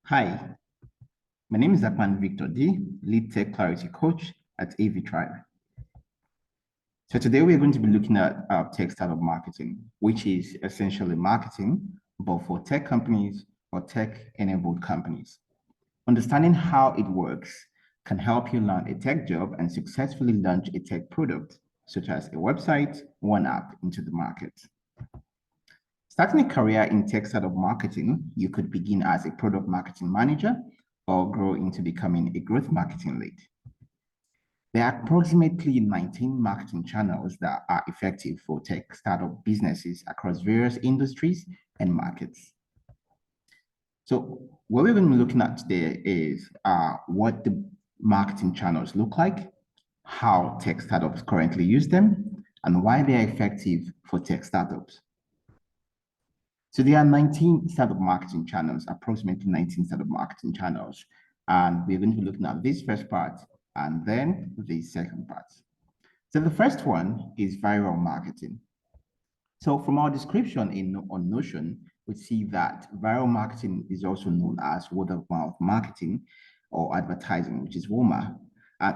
Hi, my name is Akpan Victor D, Lead Tech Clarity Coach at AV Tribe. So today we're going to be looking at tech startup marketing, which is essentially marketing, but for tech companies or tech-enabled companies. Understanding how it works can help you land a tech job and successfully launch a tech product, such as a website, one app into the market. Starting a career in tech startup marketing, you could begin as a product marketing manager or grow into becoming a growth marketing lead. There are approximately 19 marketing channels that are effective for tech startup businesses across various industries and markets. So what we're going to be looking at today is what the marketing channels look like, how tech startups currently use them, and why they are effective for tech startups. So there are 19 startup marketing channels, approximately 19 startup marketing channels. And we're going to be looking at this first part and then the second part. So the first one is viral marketing. So from our description on Notion, we see that viral marketing is also known as word of mouth marketing or advertising, which is WOMA.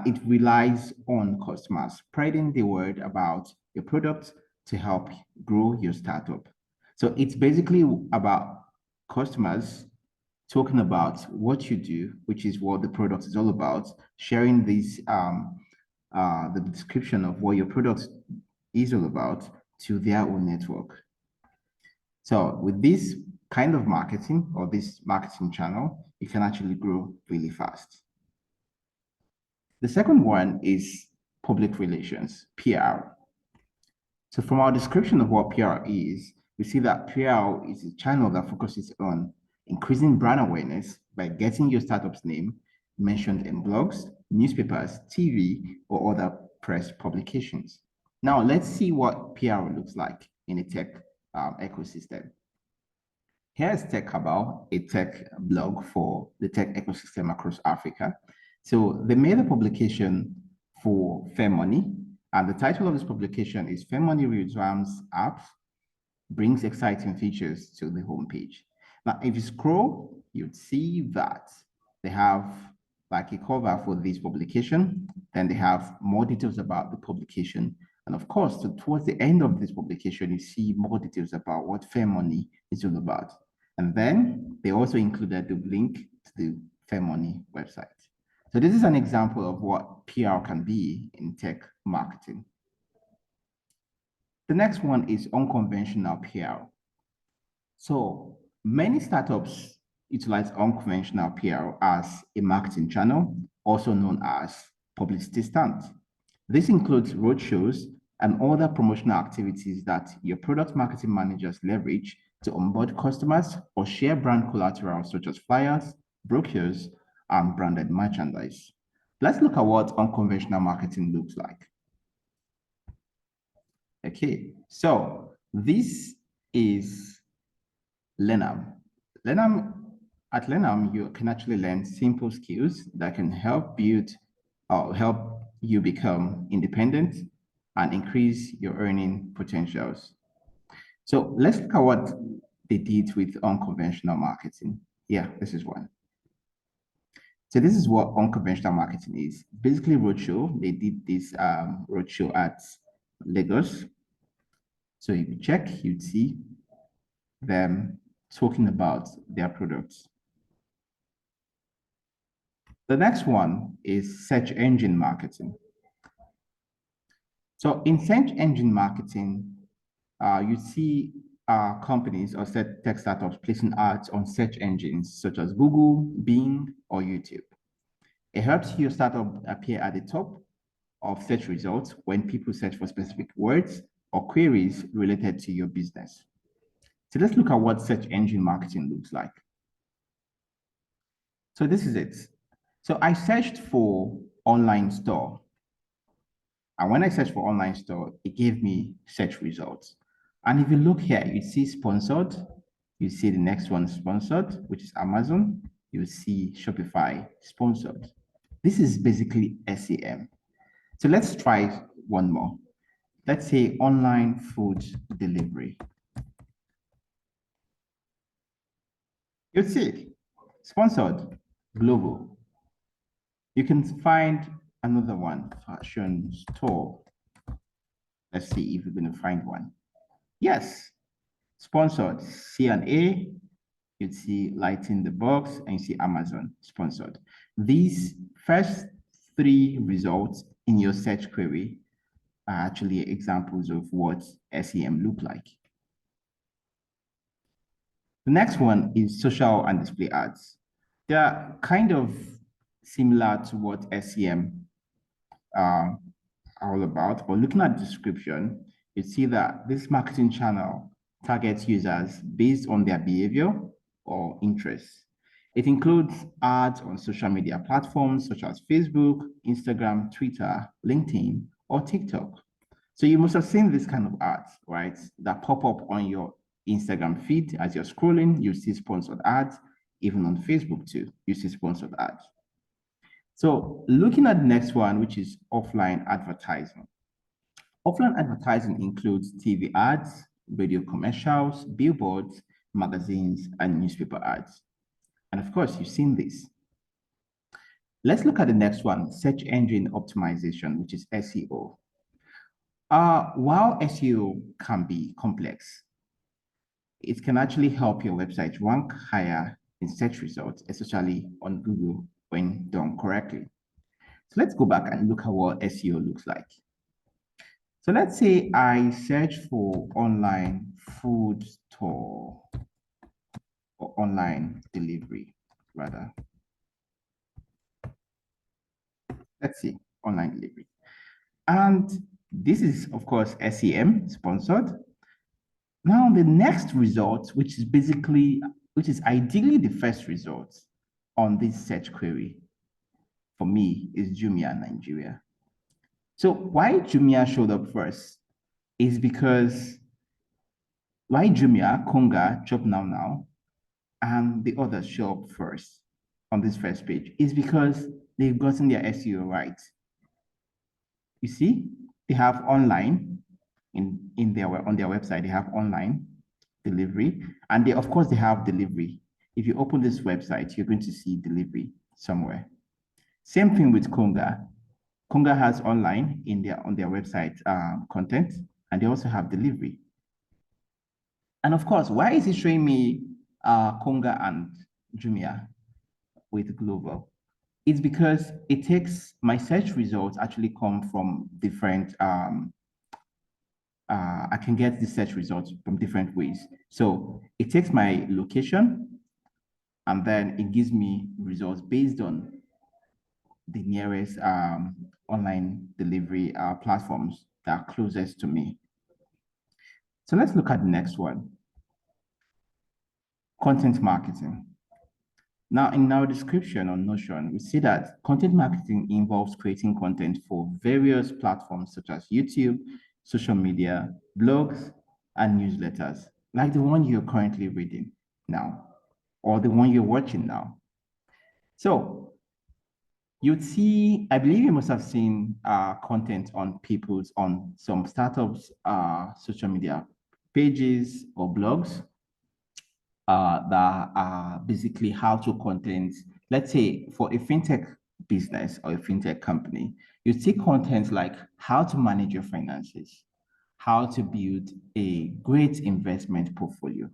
It relies on customers spreading the word about your product to help grow your startup. So it's basically about customers talking about what you do, which is what the product is all about, sharing this the description of what your product is all about to their own network. So with this kind of marketing or this marketing channel, you can actually grow really fast. The second one is public relations, PR. So from our description of what PR is, we see that PR is a channel that focuses on increasing brand awareness by getting your startup's name mentioned in blogs, newspapers, TV, or other press publications. Now, let's see what PR looks like in a tech ecosystem. Here's Tech Cabal, a tech blog for the tech ecosystem across Africa. So they made a publication for Fair Money, and the title of this publication is Fair Money Revamps Apps, Brings Exciting Features to the homepage. Now, if you scroll, you'd see that they have like a cover for this publication, then they have more details about the publication. And of course, towards the end of this publication, you see more details about what Fair Money is all about. And then they also included the link to the Fair Money website. So this is an example of what PR can be in tech marketing. The next one is unconventional PR. So many startups utilize unconventional PR as a marketing channel, also known as publicity stunts. This includes roadshows and other promotional activities that your product marketing managers leverage to onboard customers or share brand collateral such as flyers, brochures, and branded merchandise. Let's look at what unconventional marketing looks like. Okay, so this is Lenam. At Lenam, you can actually learn simple skills that can help build or help you become independent and increase your earning potentials. So let's look at what they did with unconventional marketing. Yeah, this is one. So this is what unconventional marketing is. Basically roadshow. They did this roadshow at Lagos. So if you check, you'd see them talking about their products. The next one is search engine marketing. So in search engine marketing, you see companies or tech startups placing ads on search engines such as Google, Bing, or YouTube. It helps your startup appear at the top of search results when people search for specific words or queries related to your business. So let's look at what search engine marketing looks like. So this is it. So I searched for online store. And when I searched for online store, it gave me search results. And if you look here, you see sponsored, you see the next one sponsored, which is Amazon. You see Shopify sponsored. This is basically SEM. So let's try one more. Let's say online food delivery. You see, Sponsored, global. You can find another one, fashion store. Let's see if we're going to find one. Yes, sponsored, C&A, you'd see Light in the Box, and you see Amazon, sponsored. These first three results in your search query are actually examples of what SEM look like. The next one is social and display ads. They are kind of similar to what SEM are all about, but looking at the description, you see that this marketing channel targets users based on their behavior or interests. It includes ads on social media platforms such as Facebook, Instagram, Twitter, LinkedIn, or TikTok. So you must have seen this kind of ads, right? That pop up on your Instagram feed as you're scrolling. You see sponsored ads. Even on Facebook too, you see sponsored ads. So looking at the next one, which is offline advertising. Offline advertising includes TV ads, radio commercials, billboards, magazines, and newspaper ads. And of course, you've seen this. Let's look at the next one, search engine optimization, which is SEO. While SEO can be complex, it can actually help your website rank higher in search results, especially on Google when done correctly. So let's go back and look at what SEO looks like. So let's say I search for online food store or online delivery, rather. Let's see, online delivery. And this is, of course, SEM sponsored. Now, the next result, which is ideally the first result on this search query for me, is Jumia Nigeria. So why Jumia showed up first is because why Jumia, Konga, Chop Now Now, and the others show up first on this first page is because they've gotten their SEO right. You see, they have online on their website, they have online delivery, and of course they have delivery. If you open this website, you're going to see delivery somewhere. Same thing with Konga. Konga has online on their website content, and they also have delivery. And of course, why is it showing me Konga and Jumia with global? It's because it takes my search results actually come from different I can get the search results from different ways. So it takes my location and then it gives me results based on the nearest online delivery platforms that are closest to me. So let's look at the next one. Content marketing. Now, in our description on Notion, we see that content marketing involves creating content for various platforms such as YouTube, social media, blogs, and newsletters, like the one you're currently reading now, or the one you're watching now. So you'd see, I believe you must have seen content on some startups, social media pages or blogs that are basically how to content. Let's say for a fintech business or a fintech company, you see content like how to manage your finances, how to build a great investment portfolio.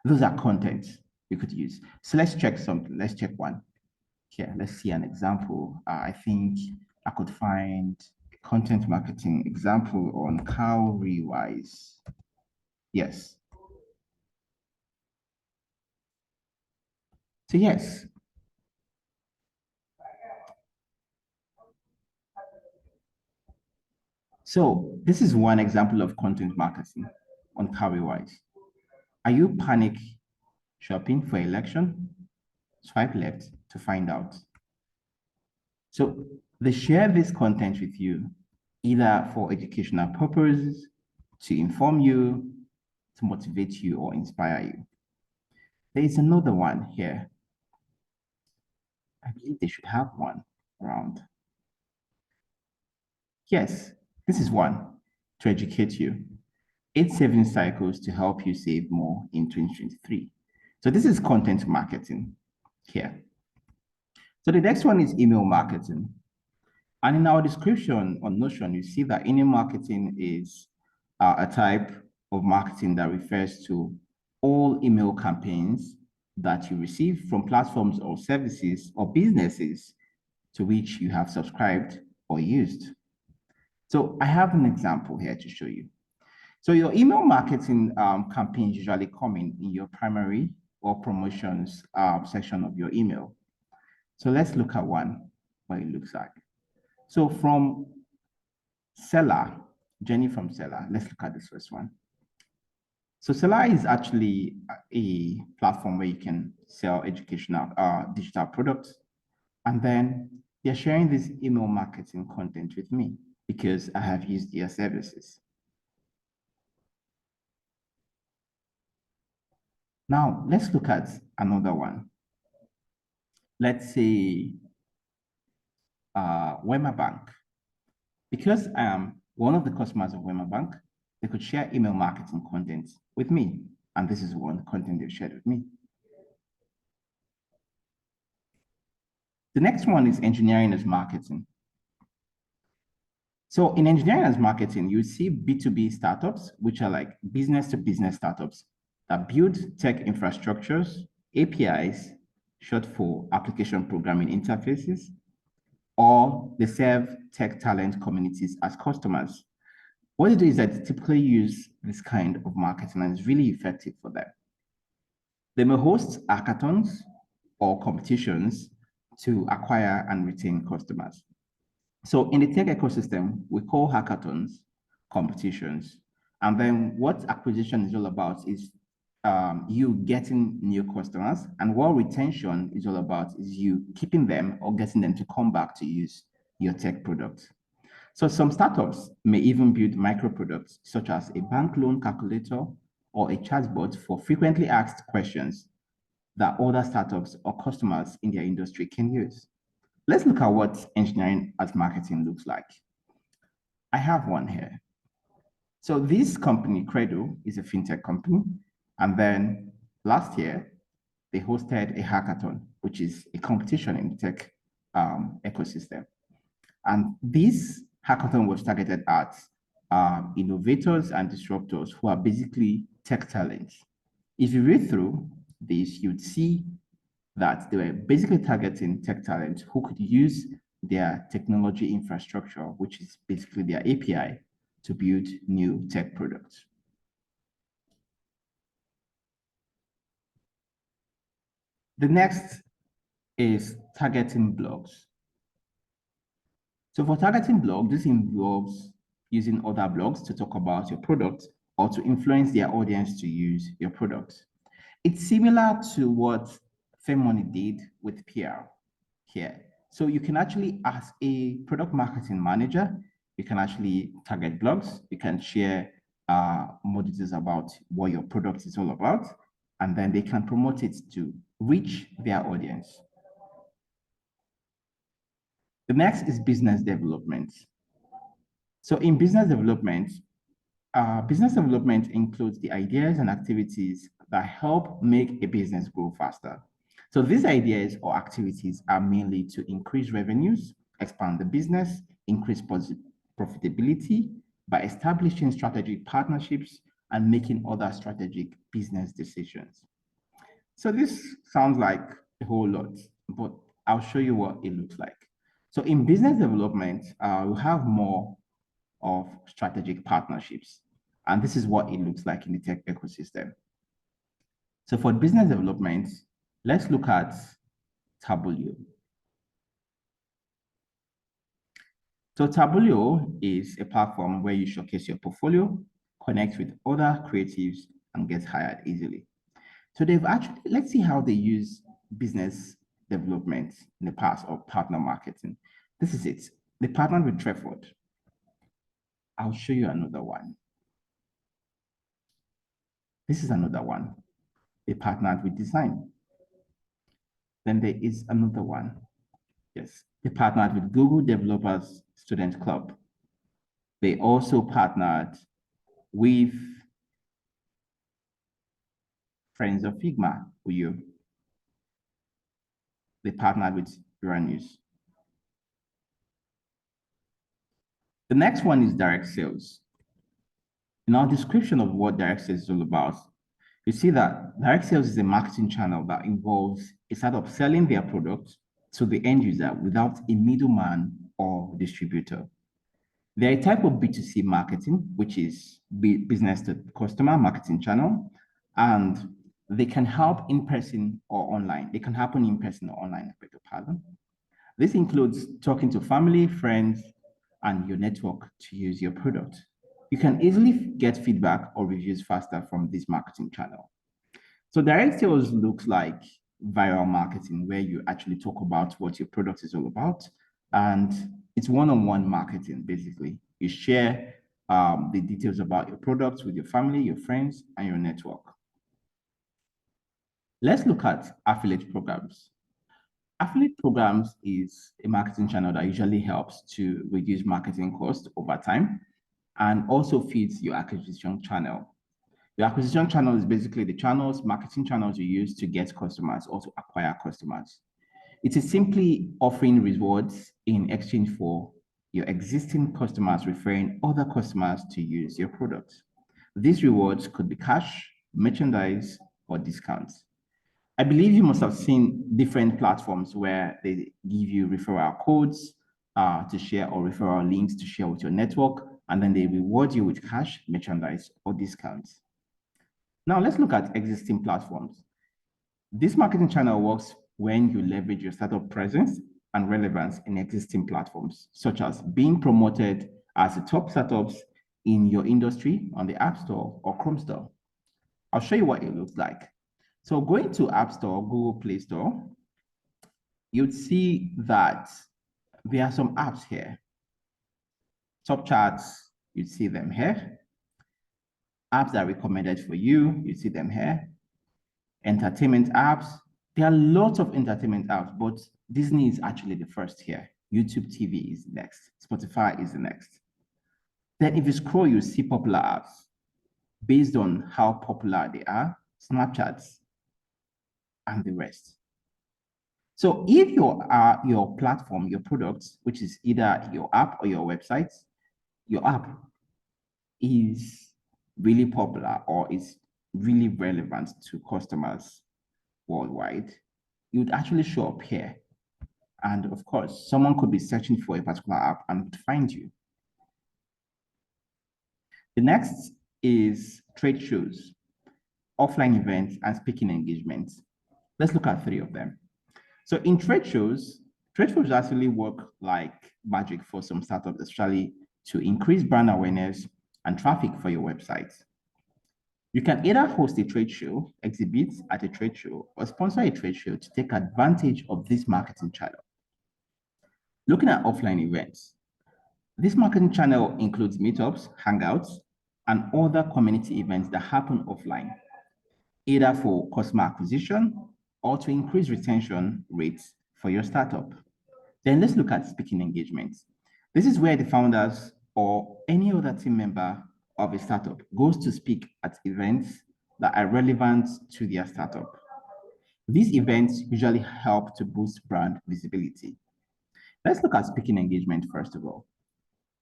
Those are contents you could use. So let's check something. Let's check one. Here, let's see an example. I think I could find a content marketing example on Cowrywise. Yes. So yes. So this is one example of content marketing on Cowrywise. Are you panic shopping for election? Swipe left to find out. So they share this content with you, either for educational purposes, to inform you, to motivate you, or inspire you. There is another one here. I believe they should have one around. Yes, this is one to educate you. 8 saving cycles to help you save more in 2023. So this is content marketing. here. So the next one is email marketing. And in our description on Notion, you see that email marketing is a type of marketing that refers to all email campaigns that you receive from platforms or services or businesses to which you have subscribed or used. So I have an example here to show you. So your email marketing campaigns usually come in your primary or promotions section of your email. So let's look at one, what it looks like. So from Seller, Jenny from Seller, let's look at this first one. So Seller is actually a platform where you can sell educational digital products. And then they're sharing this email marketing content with me because I have used their services. Now, let's look at another one. Let's say Wema Bank. Because I am one of the customers of Wema Bank, they could share email marketing content with me. And this is one content they've shared with me. The next one is engineering as marketing. So in engineering as marketing, you see B2B startups, which are like business to business startups that build tech infrastructures, APIs, short for application programming interfaces, or they serve tech talent communities as customers. What they do is that they typically use this kind of marketing and it's really effective for them. They may host hackathons or competitions to acquire and retain customers. So in the tech ecosystem, we call hackathons competitions. And then what acquisition is all about is you getting new customers. And what retention is all about is you keeping them or getting them to come back to use your tech products. So some startups may even build micro products such as a bank loan calculator or a chatbot for frequently asked questions that other startups or customers in their industry can use. Let's look at what engineering as marketing looks like. I have one here. So this company, Credo, is a fintech company. And then last year, they hosted a hackathon, which is a competition in the tech ecosystem. And this hackathon was targeted at innovators and disruptors who are basically tech talents. If you read through this, you'd see that they were basically targeting tech talent who could use their technology infrastructure, which is basically their API, to build new tech products. The next is targeting blogs. So for targeting blogs, this involves using other blogs to talk about your product or to influence their audience to use your product. It's similar to what FameMoney did with PR here. So you can actually, as a product marketing manager, you can actually target blogs. You can share more details about what your product is all about, and then they can promote it to reach their audience. The next is business development. So in business development includes the ideas and activities that help make a business grow faster. So these ideas or activities are mainly to increase revenues, expand the business, increase profitability by establishing strategic partnerships and making other strategic business decisions. So this sounds like a whole lot, but I'll show you what it looks like. So in business development, we have more of strategic partnerships. And this is what it looks like in the tech ecosystem. So for business development, let's look at Tabuleo. So Tabuleo is a platform where you showcase your portfolio, connect with other creatives, and get hired easily. So they've actually, let's see how they use business development in the past or partner marketing. This is it. They partnered with Treford. I'll show you another one. This is another one. They partnered with Design. Then there is another one. Yes, they partnered with Google Developers Student Club. They also partnered with Friends of Figma, you. they partnered with News. The next one is direct sales. In our description of what direct sales is all about, you see that direct sales is a marketing channel that involves a startup selling their product to the end user without a middleman or distributor. They're a type of B2C marketing, which is business to customer marketing channel, and they can help in person or online. They can happen in person or online, pardon. This includes talking to family, friends, and your network to use your product. You can easily get feedback or reviews faster from this marketing channel. So direct sales looks like viral marketing where you actually talk about what your product is all about. And it's one-on-one marketing, basically. You share the details about your products with your family, your friends, and your network. Let's look at affiliate programs. Affiliate programs is a marketing channel that usually helps to reduce marketing costs over time and also feeds your acquisition channel. Your acquisition channel is basically the marketing channels you use to get customers or to acquire customers. It is simply offering rewards in exchange for your existing customers referring other customers to use your products. These rewards could be cash, merchandise, or discounts. I believe you must have seen different platforms where they give you referral codes to share or referral links to share with your network, and then they reward you with cash, merchandise, or discounts. Now let's look at existing platforms. This marketing channel works when you leverage your startup presence and relevance in existing platforms, such as being promoted as the top startups in your industry on the App Store or Chrome Store. I'll show you what it looks like. So going to App Store, Google Play Store, you'd see that there are some apps here. Top charts, you'd see them here. Apps that are recommended for you, you see them here. Entertainment apps, there are lots of entertainment apps, but Disney is actually the first here. YouTube TV is next. Spotify is the next. Then if you scroll, you see popular apps. Based on how popular they are, Snapchats, and the rest. So if your platform, your products, which is either your app or your website, your app is really popular or is really relevant to customers worldwide, you would actually show up here. And of course, someone could be searching for a particular app and would find you. The next is trade shows, offline events, and speaking engagements. Let's look at three of them. So in trade shows actually work like magic for some startups, especially to increase brand awareness and traffic for your website. You can either host a trade show, exhibit at a trade show, or sponsor a trade show to take advantage of this marketing channel. Looking at offline events, this marketing channel includes meetups, hangouts, and other community events that happen offline, either for customer acquisition or to increase retention rates for your startup. Then let's look at speaking engagements. This is where the founders or any other team member of a startup goes to speak at events that are relevant to their startup. These events usually help to boost brand visibility. Let's look at speaking engagement first of all,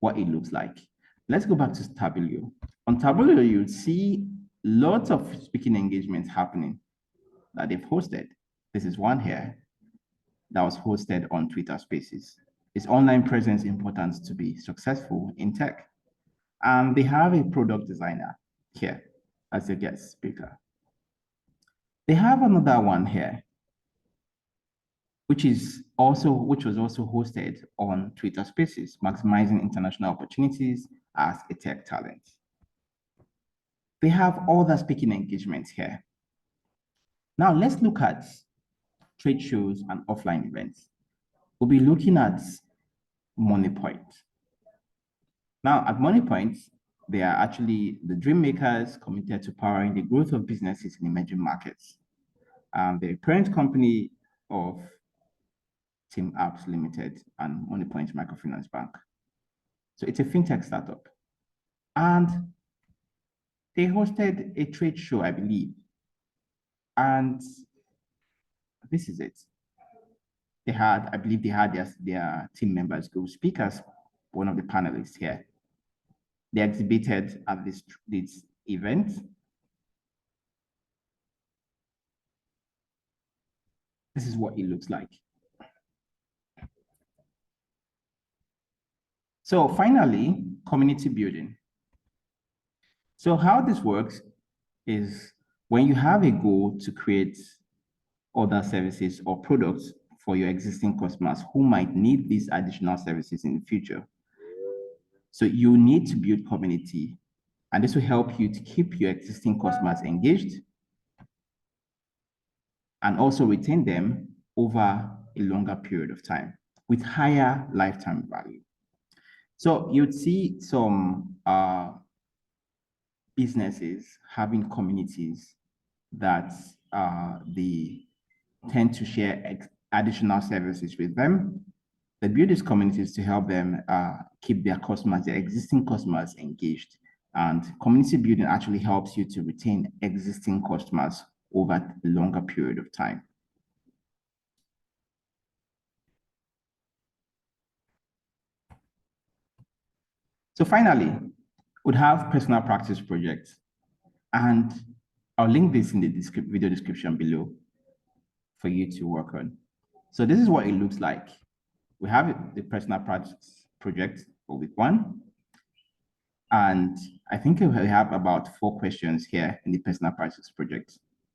what it looks like. Let's go back to Tableau. On Tableau, you'll see lots of speaking engagements happening that they've hosted. This is one here that was hosted on Twitter Spaces. Is online presence important to be successful in tech? And they have a product designer here as a guest speaker. They have another one here, which was also hosted on Twitter Spaces, maximizing international opportunities as a tech talent. They have other speaking engagements here. Now let's look at trade shows and offline events. We'll be looking at MoneyPoint. Now at MoneyPoint, they are actually the dream makers committed to powering the growth of businesses in emerging markets. The parent company of Team Apps Limited and MoneyPoint Microfinance Bank. So it's a fintech startup. And they hosted a trade show, I believe. And this is it. I believe they had their team members go speak as one of the panelists here. They exhibited at this event. This is what it looks like. So finally, community building. So how this works is when you have a goal to create other services or products for your existing customers who might need these additional services in the future. So you need to build community, and this will help you to keep your existing customers engaged and also retain them over a longer period of time with higher lifetime value. So you'd see some businesses having communities that they tend to share additional services with them. They build these communities to help them keep their customers, their existing customers engaged. And community building actually helps you to retain existing customers over a longer period of time. So finally, we'd have personal practice projects. And I'll link this in the video description below for you to work on. So this is what it looks like. We have the personal practice project for week 1. And I think we have about 4 questions here in the personal practice project.